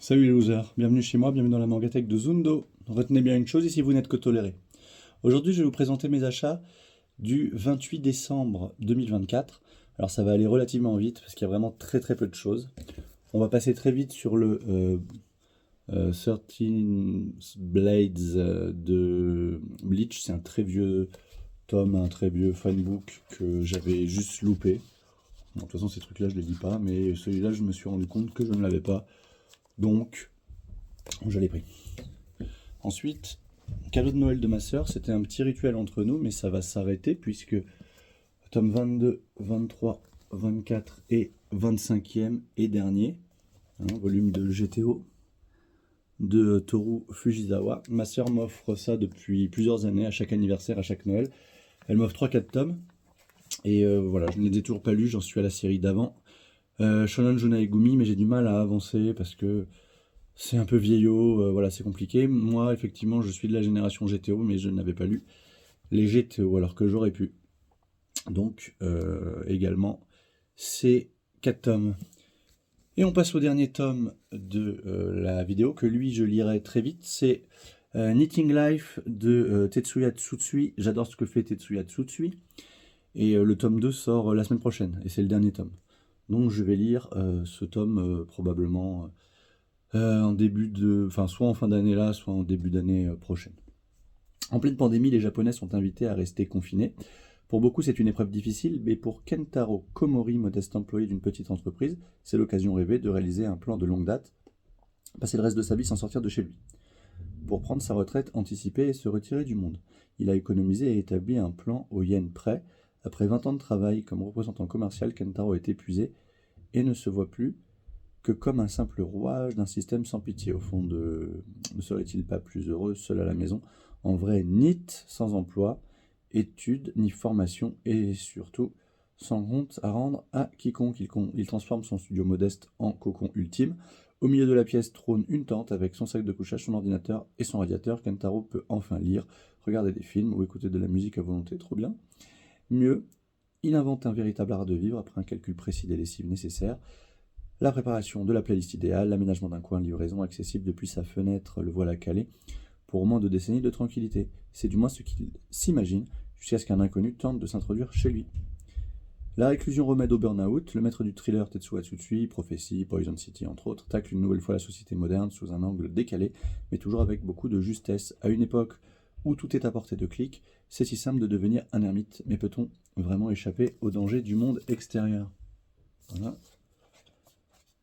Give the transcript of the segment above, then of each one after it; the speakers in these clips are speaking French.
Salut les losers, bienvenue chez moi, bienvenue dans la mangatech de Zundo. Retenez bien une chose ici, vous n'êtes que tolérés. Aujourd'hui, je vais vous présenter mes achats du 28 décembre 2024. Alors ça va aller relativement vite parce qu'il y a vraiment très peu de choses. On va passer très vite sur le 13 Blades de Bleach. C'est un très vieux tome, un très vieux fanbook que j'avais juste loupé. Bon, de toute façon, ces trucs-là, je ne les lis pas, mais celui-là, je me suis rendu compte que je ne l'avais pas. Donc, je l'ai pris. Ensuite, cadeau de Noël de ma sœur, c'était un petit rituel entre nous, mais ça va s'arrêter puisque tome 22, 23, 24 et 25e et dernier, volume de GTO de Toru Fujisawa. Ma sœur m'offre ça depuis plusieurs années, à chaque anniversaire, à chaque Noël. Elle m'offre 3-4 tomes. Et voilà, je ne les ai toujours pas lus, j'en suis à la série d'avant. Shonen Junaegumi, mais j'ai du mal à avancer parce que c'est un peu vieillot, voilà, c'est compliqué. Moi, effectivement, je suis de la génération GTO, mais je n'avais pas lu les GTO alors que j'aurais pu. Donc, également, c'est 4 tomes. Et on passe au dernier tome de la vidéo, que lui, je lirai très vite. C'est Knitting Life de Tetsuya Tsutsui. J'adore ce que fait Tetsuya Tsutsui. Et le tome 2 sort la semaine prochaine, et c'est le dernier tome. Donc je vais lire ce tome probablement en début de... Enfin, soit en fin d'année là, soit en début d'année prochaine. En pleine pandémie, les Japonais sont invités à rester confinés. Pour beaucoup, c'est une épreuve difficile, mais pour Kentaro Komori, modeste employé d'une petite entreprise, c'est l'occasion rêvée de réaliser un plan de longue date, passer le reste de sa vie sans sortir de chez lui, pour prendre sa retraite anticipée et se retirer du monde. Il a économisé et établi un plan au yen près. Après 20 ans de travail comme représentant commercial, Kentaro est épuisé et ne se voit plus que comme un simple rouage d'un système sans pitié. Au fond, ne serait-il pas plus heureux seul à la maison? En vrai, NEET, sans emploi, études, ni formation, et surtout sans compte à rendre à quiconque. Il transforme son studio modeste en cocon ultime. Au milieu de la pièce trône une tente avec son sac de couchage, son ordinateur et son radiateur. Kentaro peut enfin lire, regarder des films ou écouter de la musique à volonté. Trop bien. Mieux, il invente un véritable art de vivre après un calcul précis des lessives nécessaires, la préparation de la playlist idéale, l'aménagement d'un coin de livraison accessible depuis sa fenêtre, le voilà calé, pour au moins 2 décennies de tranquillité. C'est du moins ce qu'il s'imagine, jusqu'à ce qu'un inconnu tente de s'introduire chez lui. La réclusion remède au burn-out, le maître du thriller Tetsuya Tsutsui, Prophétie, Poison City entre autres, tacle une nouvelle fois la société moderne sous un angle décalé, mais toujours avec beaucoup de justesse. À une époque où tout est à portée de clic, c'est si simple de devenir un ermite, mais peut-on vraiment échapper aux dangers du monde extérieur? Voilà.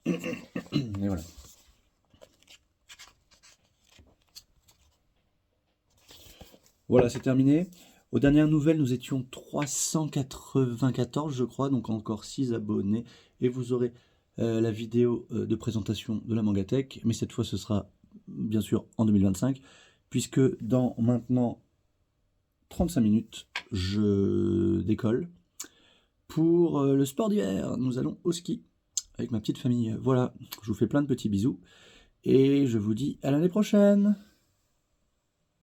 Et voilà. Voilà, c'est terminé. Aux dernières nouvelles, nous étions 394, je crois, donc encore 6 abonnés. Et vous aurez la vidéo de présentation de la mangatech, mais cette fois ce sera bien sûr en 2025, puisque dans maintenant 35 minutes, je décolle pour le sport d'hiver. Nous allons au ski avec ma petite famille. Voilà, je vous fais plein de petits bisous et je vous dis à l'année prochaine.